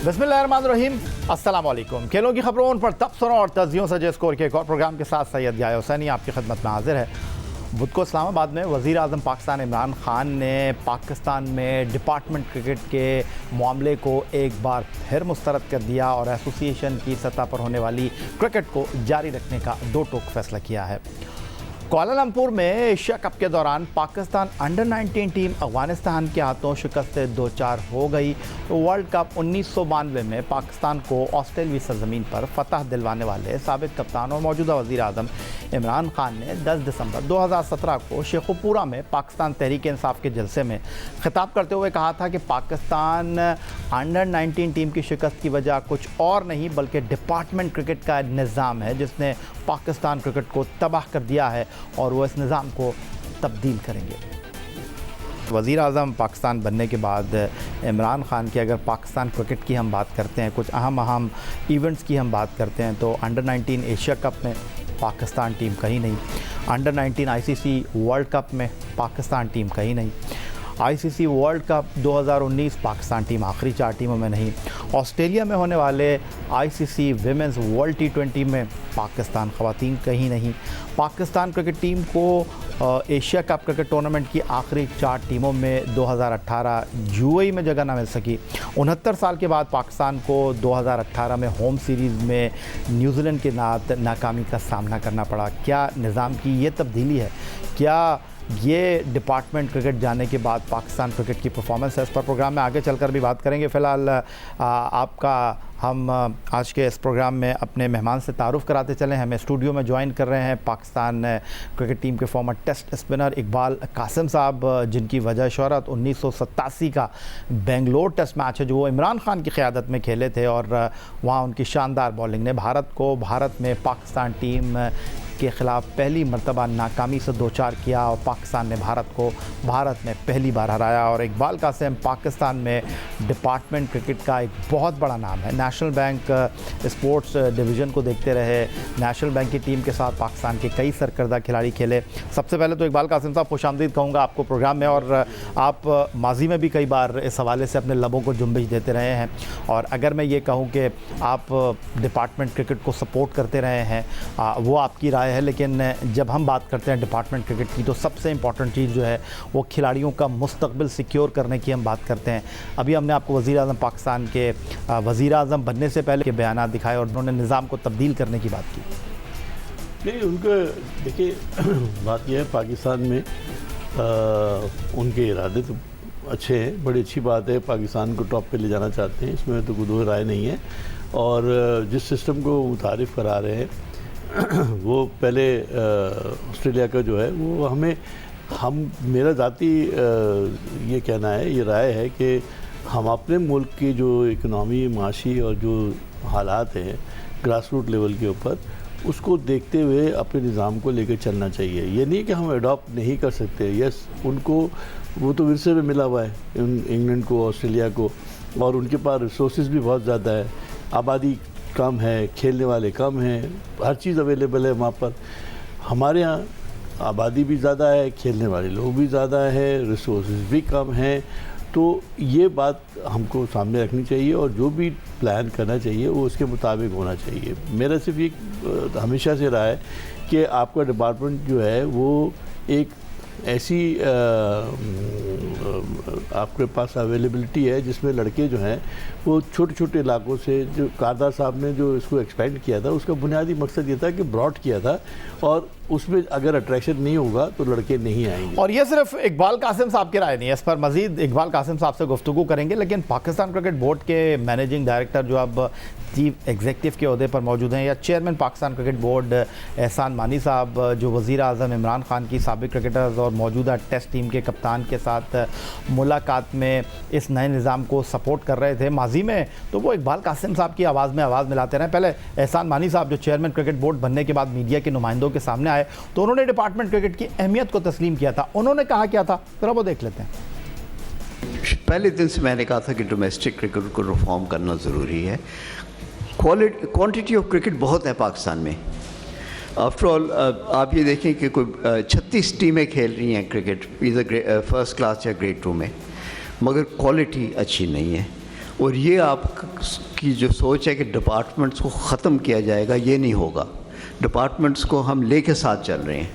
बिस्मिल्लाहिर्रहमानिर्रहीम, अस्सलाम वालेकुम। खेलों की खबरों पर तबसरों और तजियों सजे स्कोर के एक और प्रोग्राम के साथ सैयद याह्या हुसैनी आपकी खिदमत में हाजिर है। बुध को इस्लामाबाद में वज़ीर आज़म पाकिस्तान इमरान खान ने पाकिस्तान में डिपार्टमेंट क्रिकेट के मामले को एक बार फिर मुस्तरद कर दिया और एसोसिएशन की सतह पर होने वाली क्रिकेट को जारी रखने का दो टूक फैसला किया है। कुआलालंपुर में एशिया कप के दौरान पाकिस्तान अंडर 19 टीम अफगानिस्तान के हाथों शिकस्त 2-4 हो गई। वर्ल्ड कप 1992 में पाकिस्तान को ऑस्ट्रेलियाई सरजमीन पर फतह दिलवाने वाले साबिक कप्तान और मौजूदा वज़ीर आज़म इमरान खान ने 10 दिसंबर 2017 को शेखुपुरा में पाकिस्तान तहरीक इंसाफ के जलसे में खिताब करते हुए कहा था कि पाकिस्तान अंडर 19 टीम की शिकस्त की वजह कुछ और नहीं बल्कि डिपार्टमेंट क्रिकेट का निज़ाम है जिसने पाकिस्तान क्रिकेट को तबाह कर दिया है और वो इस निज़ाम को तब्दील करेंगे। वज़ीर आज़म पाकिस्तान बनने के बाद इमरान खान की अगर पाकिस्तान क्रिकेट की हम बात करते हैं, कुछ अहम इवेंट्स की हम बात करते हैं तो अंडर 19 एशिया कप में पाकिस्तान टीम कहीं नहीं, अंडर 19 आईसीसी वर्ल्ड कप में पाकिस्तान टीम कहीं नहीं, ICC world cup 2019 Pakistan team आखिरी 4 टीमों में नहीं, ऑस्ट्रेलिया में होने वाले आईसीसी विमेंस वर्ल्ड T20 में पाकिस्तान ख़वातीन कहीं नहीं, पाकिस्तान क्रिकेट टीम को एशिया कप क्रिकेट टूर्नामेंट की आखिरी 4 टीमों में 2018 यूएई में जगह ना मिल सकी। 69 साल के बाद पाकिस्तान को 2018 में होम सीरीज़ में न्यूजीलैंड के साथ नाकामी का सामना करना पड़ा। क्या निज़ाम की ये तब्दीली है? क्या ये डिपार्टमेंट क्रिकेट जाने के बाद पाकिस्तान क्रिकेट की परफॉर्मेंस है? इस पर प्रोग्राम में आगे चलकर भी बात करेंगे। फ़िलहाल हम आज के इस प्रोग्राम में अपने मेहमान से तारुफ़ कराते चलें। हमें स्टूडियो में ज्वाइन कर रहे हैं पाकिस्तान क्रिकेट टीम के former test spinner Iqbal Qasim साहब, जिनकी वजह शोहरत 1987 का बेंगलोर टेस्ट मैच है जो वो इमरान खान की क़यादत में खेले थे और वहाँ उनकी शानदार बॉलिंग ने भारत में पाकिस्तान टीम के ख़िलाफ़ पहली मरतबा नाकामी से 2-4 किया और पाकिस्तान ने भारत में पहली बार हराया। और इकबाल कासिम पाकिस्तान में डिपार्टमेंट क्रिकेट का एक बहुत बड़ा नाम है। नेशनल बैंक स्पोर्ट्स डिवीज़न को देखते रहे, नेशनल बैंक की टीम के साथ पाकिस्तान के कई सरकर्दा खिलाड़ी खेले। सबसे पहले तो इकबाल कासिम साहब खुशामदीद कहूँगा आपको प्रोग्राम में, और आप माजी में भी कई बार इस हवाले से अपने लबों को जुम्बिश देते रहे हैं और अगर मैं ये कहूँ कि आप डिपार्टमेंट क्रिकेट को सपोर्ट करते रहे हैं वो आपकी राय है, लेकिन जब हम बात करते हैं डिपार्टमेंट क्रिकेट की तो सबसे इम्पॉर्टेंट चीज़ जो है वो खिलाड़ियों का मुस्तकबिल सिक्योर करने की हम बात करते हैं। अभी हमने आपको वज़ीर आज़म पाकिस्तान के वज़ीर आज़म बनने से पहले के बयान दिखाए और उन्होंने निज़ाम को तब्दील करने की बात की। नहीं, उनका देखिए बात यह है पाकिस्तान में उनके इरादे तो अच्छे हैं, बड़ी अच्छी बात है, पाकिस्तान को टॉप पे ले जाना चाहते हैं, इसमें तो कोई राय नहीं है। और जिस सिस्टम को मुतारिफ़ करा रहे हैं वो पहले ऑस्ट्रेलिया का जो है वो मेरा ज़ाती ये कहना है, ये राय है कि हम अपने मुल्क की जो इकनॉमी, माशी और जो हालात हैं ग्रास रूट लेवल के ऊपर, उसको देखते हुए अपने निज़ाम को लेकर चलना चाहिए। ये नहीं कि हम अडॉप्ट नहीं कर सकते। यस, उनको वो तो विरसे में मिला हुआ है इंग्लैंड को, ऑस्ट्रेलिया को, और उनके पास रिसोर्सेज भी बहुत ज़्यादा है, आबादी कम है, खेलने वाले कम हैं, हर चीज़ अवेलेबल है वहाँ पर। हमारे यहाँ आबादी भी ज़्यादा है, खेलने वाले लोग भी ज़्यादा है, रिसोर्सेज भी कम हैं। तो ये बात हमको सामने रखनी चाहिए और जो भी प्लान करना चाहिए वो उसके मुताबिक होना चाहिए। मेरा सिर्फ ये हमेशा से रहा है कि आपका डिपार्टमेंट जो है वो एक ऐसी आपके पास अवेलेबिलिटी है जिसमें लड़के जो हैं वो छोटे छोटे इलाकों से, जो कारदार साहब ने जो इसको एक्सपेंड किया था उसका बुनियादी मकसद ये था कि ब्रॉड किया था और उसमें अगर अट्रैक्शन नहीं होगा तो लड़के नहीं आएंगे। और ये सिर्फ इकबाल कासिम साहब की राय नहीं है, इस पर मजीद इकबाल कासिम साहब से गुफ्तगू करेंगे। लेकिन पाकिस्तान क्रिकेट बोर्ड के मैनेजिंग डायरेक्टर जो अब चीफ एग्जीक्यूटिव के ओहदे पर मौजूद हैं, या चेयरमैन पाकिस्तान क्रिकेट बोर्ड एहसान मानी साहब जो वज़ीर आज़म इमरान खान की साबिक क्रिकेटर्स और मौजूदा टेस्ट टीम के कप्तान के साथ मुलाकात में इस नए निज़ाम को सपोर्ट कर रहे थे माजी में, तो वो इकबाल कासिम साहब की आवाज़ में आवाज़ मिलाते रहे। पहले एहसान मानी साहब जो चेयरमैन क्रिकेट बोर्ड बनने के बाद मीडिया के नुमाइंदों के सामने आए तो उन्होंने डिपार्टमेंट क्रिकेट की अहमियत को तस्लीम किया था। उन्होंने कहा क्या था, जरा वो देख लेते हैं। पहले दिन से मैंने कहा था कि डोमेस्टिक क्रिकेट को रिफॉर्म करना ज़रूरी है। क्वांटिटी ऑफ क्रिकेट बहुत है पाकिस्तान में। आफ्टर ऑल आप ये देखें कि कोई 36 टीमें खेल रही हैं क्रिकेट, इधर फर्स्ट क्लास या ग्रेड 2 में, मगर क्वालिटी अच्छी नहीं है। और ये आपकी जो सोच है कि डिपार्टमेंट्स को ख़त्म किया जाएगा, ये नहीं होगा। डिपार्टमेंट्स को हम लेके साथ चल रहे हैं।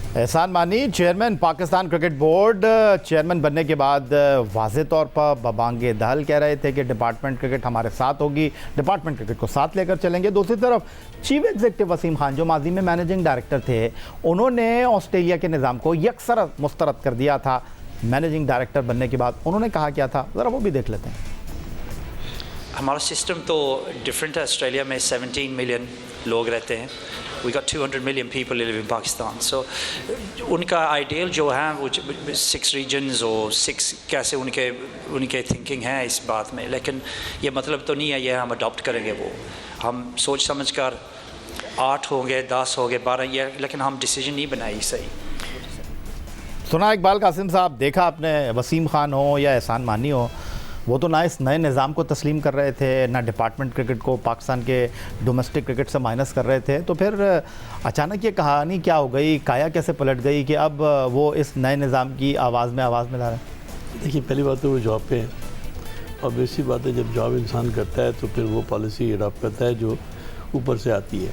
एहसान मानी chairman Pakistan cricket board chairman बनने के बाद वाज़े तौर पर बबांगे दहल कह रहे थे कि डिपार्टमेंट क्रिकेट हमारे साथ होगी, डिपार्टमेंट क्रिकेट को साथ लेकर चलेंगे। दूसरी तरफ चीफ एग्जीक्यूटिव वसीम खान जो माजी में मैनेजिंग डायरेक्टर थे, उन्होंने ऑस्ट्रेलिया के निज़ाम को यकसर मुस्तरद कर दिया था। मैनेजिंग डायरेक्टर बनने के बाद उन्होंने कहा क्या था, ज़रा वो भी देख लेते हैं। हमारा सिस्टम तो डिफरेंट है। ऑस्ट्रेलिया में 17 मिलियन लोग रहते हैं। We got 200 million people live in Pakistan. So उनका आइडियल जो है वो 6 रीजन्स और 6 कैसे उनके थिंकिंग है इस बात में। लेकिन ये मतलब तो नहीं है ये हम अडॉप्ट करेंगे। वो हम सोच समझ कर 8 होंगे, 10 होंगे, 12 ये, लेकिन हम डिसीजन नहीं बनाई सही। सुना इकबाल कासिम साहब, देखा आपने वसीम खान हो या एहसान मानी हो, वो तो ना इस नए निज़ाम को तस्लीम कर रहे थे, ना डिपार्टमेंट क्रिकेट को पाकिस्तान के डोमेस्टिक क्रिकेट से माइनस कर रहे थे। तो फिर अचानक ये कहानी क्या हो गई, काया कैसे पलट गई कि अब वो इस नए निज़ाम की आवाज़ में ला रहे हैं? देखिए, पहली बात तो वो जॉब पे है और दूसरी बात है जब जॉब इंसान करता है तो फिर वो पॉलिसी अडॉप्ट करता है जो ऊपर से आती है।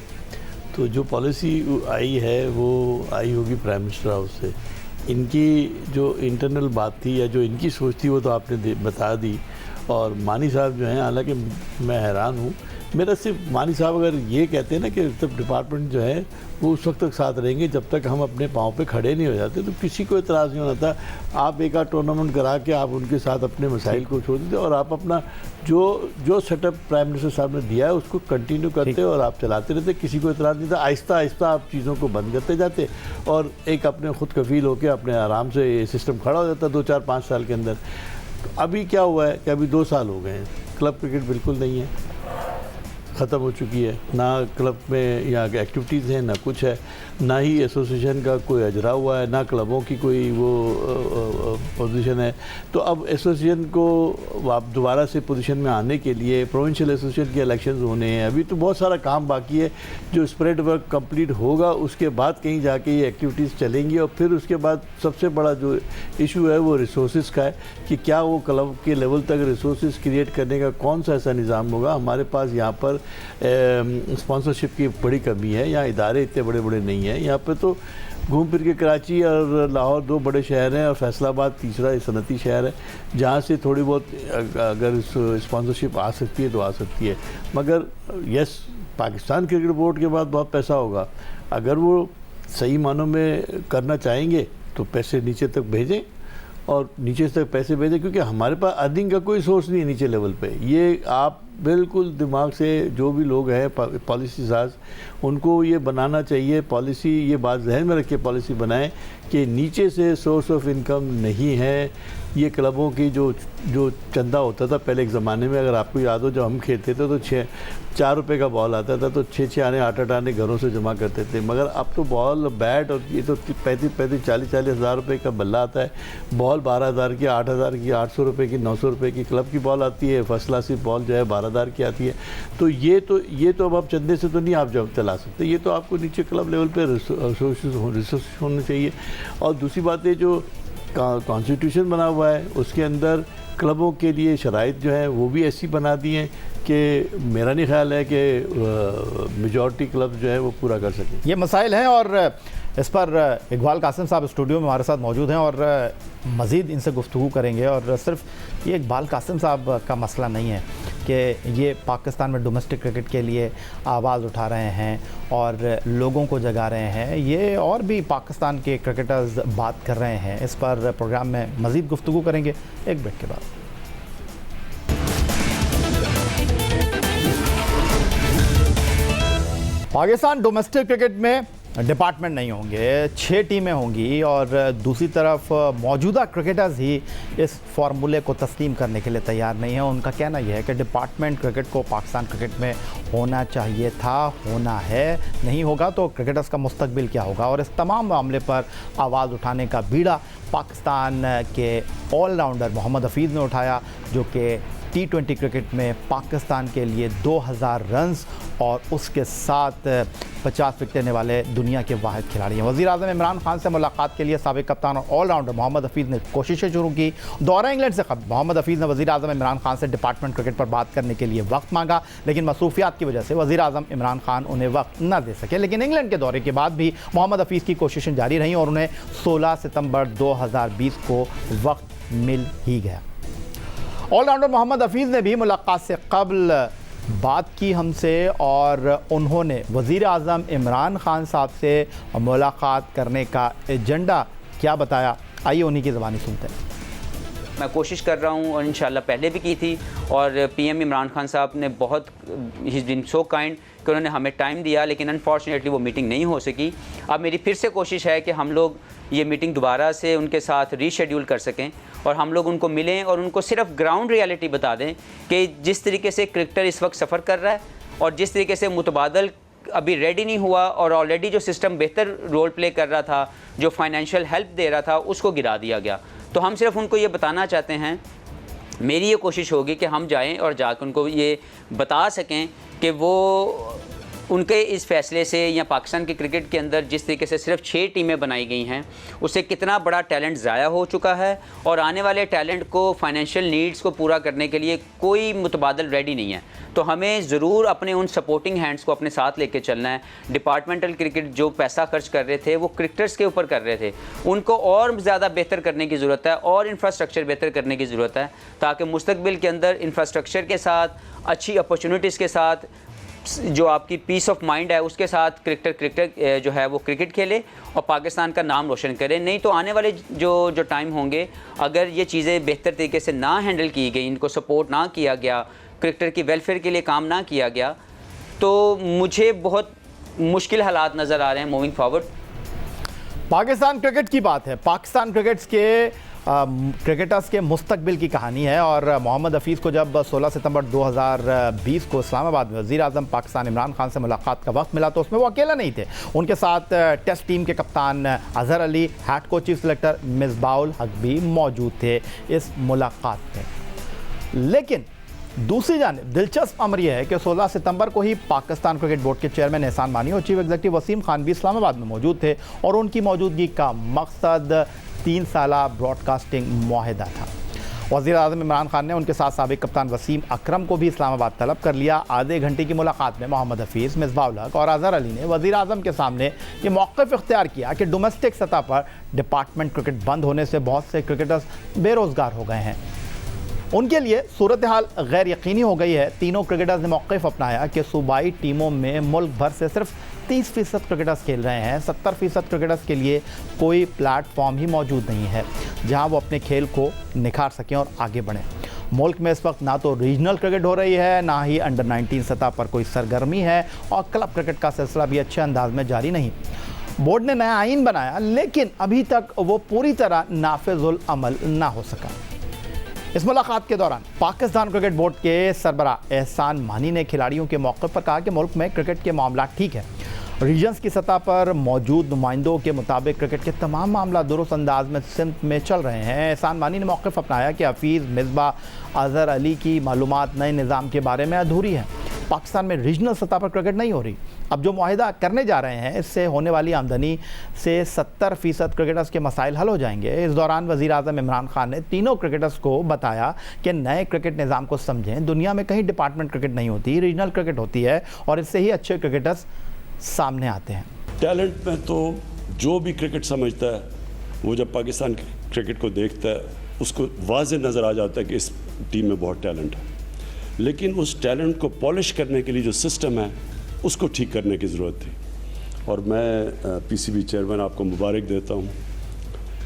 तो जो पॉलिसी आई है वो आई होगी प्राइम मिनिस्टर हाउस से। इनकी जो इंटरनल बात थी या जो इनकी सोच थी वो तो आपने बता दी। और मानी साहब जो हैं, हालांकि मैं हैरान हूँ, मेरा सिर्फ मानी साहब अगर ये कहते हैं ना कि तब डिपार्टमेंट जो है वो उस वक्त तक साथ रहेंगे जब तक हम अपने पाँव पे खड़े नहीं हो जाते, तो किसी को इतराज़ नहीं होना था। आप एक आध टूर्नामेंट करा के आप उनके साथ अपने मसाइल को छोड़ देते और आप अपना जो सेटअप प्राइम मिनिस्टर साहब ने दिया है उसको कंटिन्यू करते और आप चलाते रहते, किसी को इतराज़ नहीं था। आहिस्ता आहिस्ता आप चीज़ों को बंद करते जाते और एक अपने खुद कफील होकर अपने आराम से ये सिस्टम खड़ा हो जाता 2-4-5 साल के अंदर। अभी क्या हुआ है कि अभी 2 साल हो गए हैं, क्लब क्रिकेट बिल्कुल नहीं है, ख़त्म हो चुकी है। ना क्लब में यहाँ के एक्टिविटीज़ हैं, ना कुछ है, ना ही एसोसिएशन का कोई अजरा हुआ है, ना क्लबों की कोई वो पोजीशन है। तो अब एसोसिएशन को आप दोबारा से पोजीशन में आने के लिए प्रोविंशियल एसोसिएशन के इलेक्शंस होने हैं। अभी तो बहुत सारा काम बाकी है। जो स्प्रेड वर्क कंप्लीट होगा उसके बाद कहीं जाके ये एक्टिविटीज़ चलेंगी और फिर उसके बाद सबसे बड़ा जो इशू है वो रिसोर्स का है कि क्या वो क्लब के लेवल तक रिसोर्स क्रिएट करने का कौन सा ऐसा निज़ाम होगा। हमारे पास यहाँ पर स्पॉन्सरशिप की बड़ी कमी है, यहाँ इदारे इतने बड़े बड़े नहीं हैं। यहाँ पे तो घूम फिर के कराची और लाहौर 2 बड़े शहर हैं और फैसलाबाद तीसरा सनती शहर है जहाँ से थोड़ी बहुत अगर स्पॉन्सरशिप आ सकती है तो आ सकती है। मगर यस, पाकिस्तान क्रिकेट बोर्ड के बाद बहुत पैसा होगा। अगर वो सही मानों में करना चाहेंगे तो पैसे नीचे तक भेजें और नीचे तक पैसे भेजें, क्योंकि हमारे पास अर्निंग का कोई सोर्स नहीं है नीचे लेवल पे। ये आप बिल्कुल दिमाग से जो भी लोग हैं पॉलिसी साज, उनको ये बनाना चाहिए पॉलिसी, ये बात जहन में रख के पॉलिसी बनाएं कि नीचे से सोर्स ऑफ इनकम नहीं है। ये क्लबों की जो चंदा होता था पहले एक ज़माने में, अगर आपको याद हो जब हम खेलते थे तो 4 रुपये का बॉल आता था तो 6 आने 8 आने घरों से जमा करते थे। मगर अब तो बॉल बैट और ये तो 35-40 हज़ार रुपये का बल्ला आता है। बॉल 12,000 की, 8,000 की, 800 रुपये की, 900 रुपये की क्लब की बॉल आती है। फर्स्ट क्लास की बॉल जो है 12,000 की आती है। तो ये तो अब आप चंदे से तो नहीं आप जब चला सकते, ये तो आपको नीचे क्लब लेवल पे रिसोर्स होने चाहिए। और दूसरी बात है जो कॉन्स्टिट्यूशन बना हुआ है उसके अंदर क्लबों के लिए शराइत जो है वो भी ऐसी बना दी हैं कि मेरा नहीं ख्याल है कि मेजॉरिटी क्लब जो है वो पूरा कर सकें। ये मसाइल हैं और इस पर इकबाल कासिम साहब स्टूडियो में हमारे साथ मौजूद हैं और मज़ीद इनसे गुफ्तगू करेंगे। और सिर्फ ये इकबाल कासिम साहब का मसला नहीं है कि ये पाकिस्तान में डोमेस्टिक क्रिकेट के लिए आवाज़ उठा रहे हैं और लोगों को जगा रहे हैं, ये और भी पाकिस्तान के क्रिकेटर्स बात कर रहे हैं। इस पर प्रोग्राम में मज़ीद गुफ्तगू करेंगे एक ब्रेक के बाद। पाकिस्तान डोमेस्टिक क्रिकेट में डिपार्टमेंट नहीं होंगे, 6 टीमें होंगी और दूसरी तरफ मौजूदा क्रिकेटर्स ही इस फार्मूले को तस्लीम करने के लिए तैयार नहीं है। उनका कहना यह है कि डिपार्टमेंट क्रिकेट को पाकिस्तान क्रिकेट में होना चाहिए था, होना है, नहीं होगा तो क्रिकेटर्स का मुस्तकबिल क्या होगा। और इस तमाम मामले पर आवाज़ उठाने का बीड़ा पाकिस्तान के ऑलराउंडर मोहम्मद हफीज़ ने उठाया, जो कि T20 क्रिकेट में पाकिस्तान के लिए 2000 रन्स और उसके साथ 50 विकेट लेने वाले दुनिया के वाहिद खिलाड़ी हैं। वज़ीर-ए-आज़म इमरान खान से मुलाकात के लिए साबिक़ कप्तान और ऑलराउंडर मोहम्मद हफीज़ ने कोशिशें शुरू की। दौरा इंग्लैंड से कबल मोहम्मद हफीज़ ने वज़ीर-ए-आज़म इमरान खान से डिपार्टमेंट क्रिकेट पर बात करने के लिए वक्त मांगा, लेकिन मसरूफियात की वजह से वज़ीर-ए-आज़म इमरान खान उन्हें वक्त न दे सके। लेकिन इंग्लैंड के दौरे के बाद भी मोहम्मद हफीज़ की कोशिशें जारी रहीं और उन्हें 16 सितंबर 2020 को वक्त मिल ही गया। ऑलराउंडर मोहम्मद हफीज़ ने भी मुलाकात से कबल बात की हमसे और उन्होंने वज़ीर-ए-आज़म इमरान खान साहब से मुलाकात करने का एजेंडा क्या बताया, आइए उन्हीं की ज़बानी सुनते हैं। मैं कोशिश कर रहा हूँ और इंशाल्लाह पहले भी की थी और पीएम इमरान खान साहब ने बहुत ही बीन सो काइंड कि उन्होंने हमें टाइम दिया, लेकिन अनफॉर्चुनेटली वो मीटिंग नहीं हो सकी। अब मेरी फिर से कोशिश है कि हम लोग ये मीटिंग दोबारा से उनके साथ रीशेड्यूल कर सकें और हम लोग उनको मिलें और उनको सिर्फ ग्राउंड रियलिटी बता दें कि जिस तरीके से क्रिकेटर इस वक्त सफ़र कर रहा है और जिस तरीके से मुतबादल अभी रेडी नहीं हुआ और ऑलरेडी जो सिस्टम बेहतर रोल प्ले कर रहा था, जो फाइनेंशियल हेल्प दे रहा था, उसको गिरा दिया गया। तो हम सिर्फ उनको ये बताना चाहते हैं, मेरी ये कोशिश होगी कि हम जाएं और जाकर उनको ये बता सकें कि वो उनके इस फैसले से या पाकिस्तान के क्रिकेट के अंदर जिस तरीके से सिर्फ 6 टीमें बनाई गई हैं, उससे कितना बड़ा टैलेंट ज़ाया हो चुका है और आने वाले टैलेंट को फाइनेंशियल नीड्स को पूरा करने के लिए कोई मुतबादल रेडी नहीं है। तो हमें ज़रूर अपने उन सपोर्टिंग हैंड्स को अपने साथ लेके चलना है। डिपार्टमेंटल क्रिकेट जो पैसा खर्च कर रहे थे वो क्रिकेटर्स के ऊपर कर रहे थे, उनको और ज़्यादा बेहतर करने की ज़रूरत है और इंफ्रास्ट्रक्चर बेहतर करने की ज़रूरत है, ताकि मुस्तकबिल के अंदर इंफ्रास्ट्रक्चर के साथ, अच्छी अपॉर्चुनिटीज़ के साथ, जो आपकी पीस ऑफ माइंड है उसके साथ क्रिकेटर जो है वो क्रिकेट खेले और पाकिस्तान का नाम रोशन करे। नहीं तो आने वाले जो टाइम होंगे, अगर ये चीज़ें बेहतर तरीके से ना हैंडल की गई, इनको सपोर्ट ना किया गया, क्रिकेटर की वेलफेयर के लिए काम ना किया गया, तो मुझे बहुत मुश्किल हालात नज़र आ रहे हैं मूविंग फॉरवर्ड। पाकिस्तान क्रिकेट की बात है, पाकिस्तान क्रिकेट्स के क्रिकेटर्स के मुस्तकबिल की कहानी है और मोहम्मद हफीज़ को जब 16 सितंबर 2020 को इस्लामाबाद में वज़ीर-ए-आज़म पाकिस्तान इमरान खान से मुलाकात का वक्त मिला तो उसमें वो अकेला नहीं थे। उनके साथ टेस्ट टीम के कप्तान Azhar Ali, head coach chief selector Misbahul हक भी मौजूद थे इस मुलाकात में। लेकिन दूसरी जानिब दिलचस्प अमर यह है कि 16 सितंबर को ही पाकिस्तान क्रिकेट बोर्ड के चेयरमैन एहसान मानी और चीफ एग्जीक्यूटिव वसीम खान भी इस्लामाबाद में मौजूद थे और उनकी मौजूदगी का मकसद 3 साला ब्रॉडकास्टिंग मुआहदा था। वज़ीर-ए-आज़म इमरान खान ने उनके साथ साबिक़ कप्तान वसीम अकरम को भी इस्लामाबाद तलब कर लिया। आधे घंटे की मुलाकात में मोहम्मद हफीज़, मिसबाउल हक और अज़हर अली ने वज़ीर-ए-आज़म के सामने ये मौक़िफ़ इख्तियार किया कि डोमेस्टिक सतह पर डिपार्टमेंट क्रिकेट बंद होने से बहुत से क्रिकेटर्स बेरोज़गार हो गए हैं, उनके लिए सूरत हाल गैर यकीनी हो गई है। तीनों क्रिकेटर्स ने मौक़िफ़ अपनाया कि सूबाई टीमों में मुल्क भर से सिर्फ 30% क्रिकेटर्स खेल रहे हैं, 70% क्रिकेटर्स के लिए कोई प्लेटफॉर्म ही मौजूद नहीं है जहां वो अपने खेल को निखार सकें और आगे बढ़ें। मुल्क में इस वक्त ना तो रीजनल क्रिकेट हो रही है, ना ही अंडर 19 सतह पर कोई सरगर्मी है और क्लब क्रिकेट का सिलसिला भी अच्छे अंदाज में जारी नहीं। बोर्ड ने नया आइन बनाया, लेकिन अभी तक वो पूरी तरह नाफिजुल अमल ना हो सका। इस मुलाकात के दौरान पाकिस्तान क्रिकेट बोर्ड के सरबराह एहसान मानी ने खिलाड़ियों के मौके पर कहा कि मुल्क में क्रिकेट के मामला ठीक है, रीजन्स की सतह पर मौजूद नुमाइंदों के मुताबिक क्रिकेट के तमाम मामला दुरुस्त अंदाज में सिमत में चल रहे हैं। एहसान मानी ने मौक़िफ़ अपनाया कि हफीज़, मिसबा, अज़हर अली की मालूमात नए निज़ाम के बारे में अधूरी है। पाकिस्तान में रीजनल सतह पर क्रिकेट नहीं हो रही। अब जो मुआहिदा करने जा रहे हैं, इससे होने वाली आमदनी से 70% क्रिकेटर्स के मसाइल हल हो जाएंगे। इस दौरान वज़ीर-ए-आज़म इमरान खान ने तीनों क्रिकेटर्स को बताया कि नए क्रिकेट निज़ाम को समझें। दुनिया में कहीं डिपार्टमेंट क्रिकेट नहीं होती, रीजनल क्रिकेट होती है और इससे ही अच्छे क्रिकेटर्स सामने आते हैं। टैलेंट में तो जो भी क्रिकेट समझता है, वो जब पाकिस्तान क्रिकेट को देखता है उसको वाज़ेह नज़र आ जाता है कि इस टीम में बहुत टैलेंट है, लेकिन उस टैलेंट को पॉलिश करने के लिए जो सिस्टम है उसको ठीक करने की ज़रूरत थी। और मैं पीसीबी चेयरमैन आपको मुबारक देता हूँ।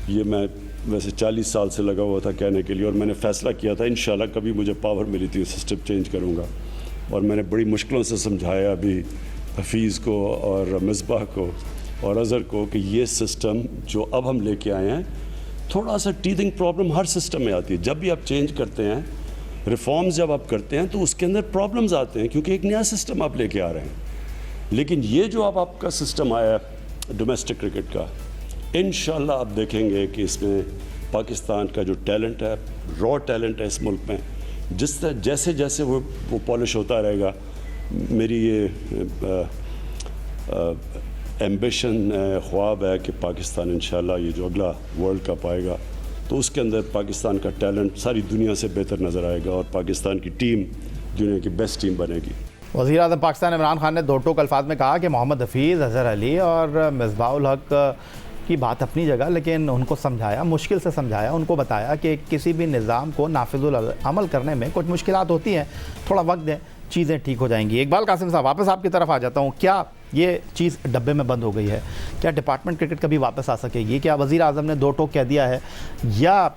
ये मैं वैसे 40 साल से लगा हुआ था कहने के लिए और मैंने फ़ैसला किया था इंशाल्लाह कभी मुझे पावर मिली थी सिस्टम चेंज करूँगा और मैंने बड़ी मुश्किलों से समझाया अभी हफीज़ को और मिसबाह को और अज़हर को कि ये सिस्टम जो अब हम लेके आए हैं, थोड़ा सा टीथिंग प्रॉब्लम हर सिस्टम में आती है। जब भी आप चेंज करते हैं, रिफॉर्म्स जब आप करते हैं तो उसके अंदर प्रॉब्लम्स आते हैं क्योंकि एक नया सिस्टम आप लेके आ रहे हैं। लेकिन ये जो अब आपका सिस्टम आया है डोमेस्टिक क्रिकेट का, इंशाल्लाह आप देखेंगे कि इसमें पाकिस्तान का जो टैलेंट है, रॉ टैलेंट है इस मुल्क में, जैसे जैसे वो पॉलिश होता रहेगा, मेरी ये एम्बिशन है, ख्वाब है कि पाकिस्तान इंशाल्लाह ये जो अगला वर्ल्ड कप आएगा तो उसके अंदर पाकिस्तान का टैलेंट सारी दुनिया से बेहतर नज़र आएगा और पाकिस्तान की टीम दुनिया की बेस्ट टीम बनेगी। वज़ीर आज़म पाकिस्तान इमरान खान ने दो टोक अल्फाज में कहा कि मोहम्मद हफीज़, अज़हर अली और मिसबाह उल हक की बात अपनी जगह, लेकिन उनको समझाया, मुश्किल से समझाया, उनको बताया कि किसी भी निज़ाम को नाफिजुल अमल करने में कुछ मुश्किलात होती हैं, थोड़ा वक्त दें, चीज़ें ठीक हो जाएंगी। इकबाल कासिम साहब, वापस आपकी तरफ आ जाता हूँ। क्या ये चीज़ डब्बे में बंद हो गई है? क्या डिपार्टमेंट क्रिकेट कभी वापस आ सकेगी? क्या वज़ीर आज़म ने दो टोक कह दिया है, या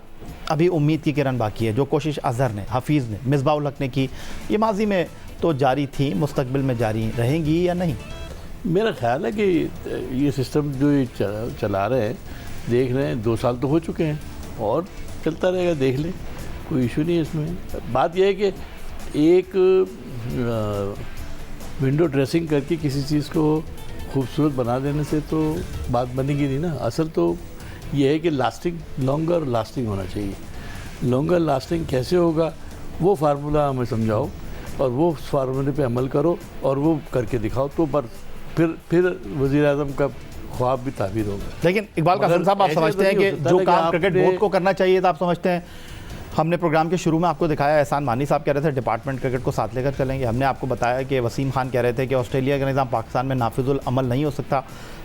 अभी उम्मीद की किरण बाकी है? जो कोशिश अज़हर ने, हफीज़ ने, मिसबाह उल हक ने की, ये माजी में तो जारी थी, मुस्तकबिल में जारी रहेंगी या नहीं? मेरा ख्याल है कि ये सिस्टम जो ये चला रहे हैं, देख रहे हैं, 2 साल तो हो चुके हैं और चलता रहेगा, देख लें, कोई इशू नहीं है इसमें। बात यह है कि एक विंडो ड्रेसिंग करके किसी चीज़ को खूबसूरत बना देने से तो बात बनेगी नहीं ना। असल तो ये है कि लास्टिंग, लॉन्गर लास्टिंग होना चाहिए। लॉन्गर लास्टिंग कैसे होगा वो फार्मूला हमें समझाओ और वो फार्मूले पे अमल करो और वो करके दिखाओ, तो पर फिर वज़ीर आज़म का ख्वाब भी ताबीर होगा। लेकिन इकबाल कासिम साहब, आप समझते हैं कि जो काम क्रिकेट बोर्ड को करना चाहिए था, आप समझते हैं, हमने प्रोग्राम के शुरू में आपको दिखाया, एहसान मानी साहब कह रहे थे डिपार्टमेंट क्रिकेट को साथ लेकर चलेंगे। हमने आपको बताया कि वसीम खान कह रहे थे कि ऑस्ट्रेलिया का निज़ाम पाकिस्तान में नाफिजुल अमल नहीं हो सकता,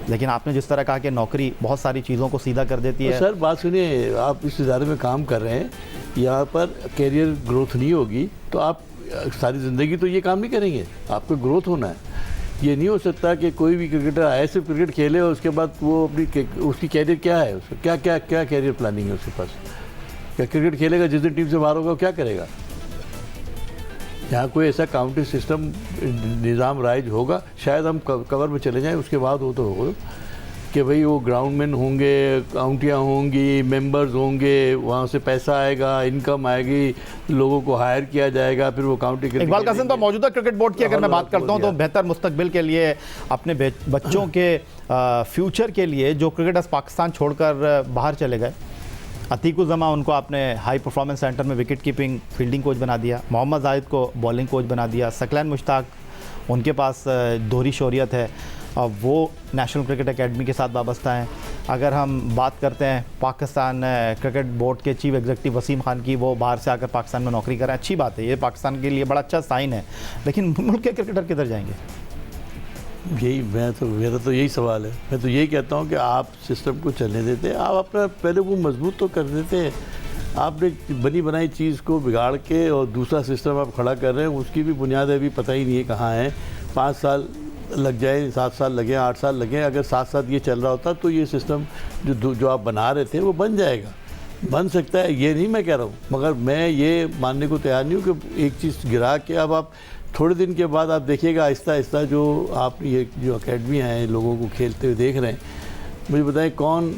लेकिन आपने जिस तरह कहा कि नौकरी बहुत सारी चीज़ों को सीधा कर देती है। सर बात सुनिए, आप इस इदारे में काम कर रहे हैं, यहाँ पर कैरियर ग्रोथ नहीं होगी तो आप सारी ज़िंदगी तो ये काम नहीं करेंगे, आपको ग्रोथ होना है। ये नहीं हो सकता कि कोई भी क्रिकेटर आए सिर्फ क्रिकेट खेले और उसके बाद वो अपनी उसकी कैरियर क्या है, उसका क्या क्या क्या कैरियर प्लानिंग है उसके पास? क्या क्रिकेट खेलेगा, जिस दिन टीम से बाहर होगा क्या करेगा? यहाँ कोई ऐसा काउंटिंग सिस्टम निज़ाम राइज होगा, शायद हम कवर में चले जाएं, उसके बाद वो तो होगा कि भाई वो ग्राउंडमैन होंगे, काउंटियाँ होंगी, मेंबर्स होंगे, वहाँ से पैसा आएगा, इनकम आएगी, लोगों को हायर किया जाएगा, फिर वो काउंटी। इकबाल कासिम, तो मौजूदा क्रिकेट बोर्ड की अगर मैं बात करता हूँ तो बेहतर मुस्तकबिल के लिए, अपने बच्चों के फ्यूचर के लिए जो क्रिकेटर्स पाकिस्तान छोड़कर बाहर चले गए, अतीकुज़्ज़मा उनको आपने हाई परफॉर्मेंस सेंटर में विकेट कीपिंग फील्डिंग कोच बना दिया, मोहम्मद जाहिद को बॉलिंग कोच बना दिया, सकलैन मुश्ताक उनके पास दोहरी शोरियत है, अब वो नेशनल क्रिकेट एकेडमी के साथ वाबस्ता हैं। अगर हम बात करते हैं पाकिस्तान क्रिकेट बोर्ड के चीफ एग्जीक्यूटिव वसीम खान की, वो बाहर से आकर पाकिस्तान में नौकरी कर रहे हैं, अच्छी बात है, ये पाकिस्तान के लिए बड़ा अच्छा साइन है, लेकिन मुल्क के क्रिकेटर किधर जाएंगे? यही मेरा तो यही सवाल है। मैं तो यही कहता हूँ कि आप सिस्टम को चलने देते, आप अपना पहले वो मजबूत तो कर देते। आपने बनी बनाई चीज़ को बिगाड़ के और दूसरा सिस्टम आप खड़ा कर रहे हैं, उसकी भी बुनियाद अभी पता ही नहीं है कहाँ है। 5 साल लग जाए, 7 साल लगे, 8 साल लगे, अगर साथ ये चल रहा होता तो ये सिस्टम जो आप बना रहे थे वो बन जाएगा, बन सकता है, ये नहीं मैं कह रहा हूँ, मगर मैं ये मानने को तैयार नहीं हूँ कि एक चीज़ गिरा के अब आप थोड़े दिन के बाद आप देखिएगा आहिस्ता आहिस्ता जो आप ये जो अकेडमियाँ हैं लोगों को खेलते हुए देख रहे हैं, मुझे बताएं कौन,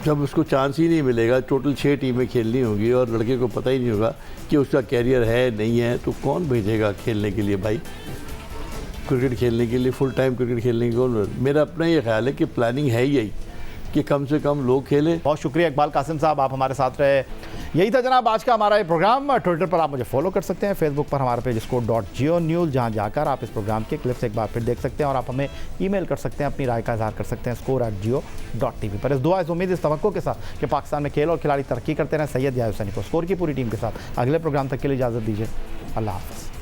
जब उसको चांस ही नहीं मिलेगा, टोटल 6 टीमें खेलनी होगी और लड़के को पता ही नहीं होगा कि उसका कैरियर है नहीं है, तो कौन भेजेगा खेलने के लिए भाई, क्रिकेट खेलने के लिए, फुल टाइम क्रिकेट खेलने के लिए? मेरा अपना ये ख्याल है कि प्लानिंग है यही कि कम से कम लोग खेलें। बहुत शुक्रिया इकबाल कासिम साहब, आप हमारे साथ रहे। यही था जनाब आज का हमारा ये प्रोग्राम। ट्विटर पर आप मुझे फॉलो कर सकते हैं, फेसबुक पर हमारा पेज score.geo-news, जहां जाकर आप इस प्रोग्राम के क्लिप्स एक बार फिर देख सकते हैं और आप हमें ईमेल कर सकते हैं, अपनी राय का इजहार कर सकते हैं score@geo.tv पर। इस दुआ, इस उम्मीद, इस तवक्को के साथ कि पाकिस्तान में खेल और खिलाड़ी तरक्की करते रहें, सैयद याहिया हुसैनी को स्कोर की पूरी टीम के साथ अगले प्रोग्राम तक के लिए इजाज़त दीजिए। अल्लाह हाफ़िज़।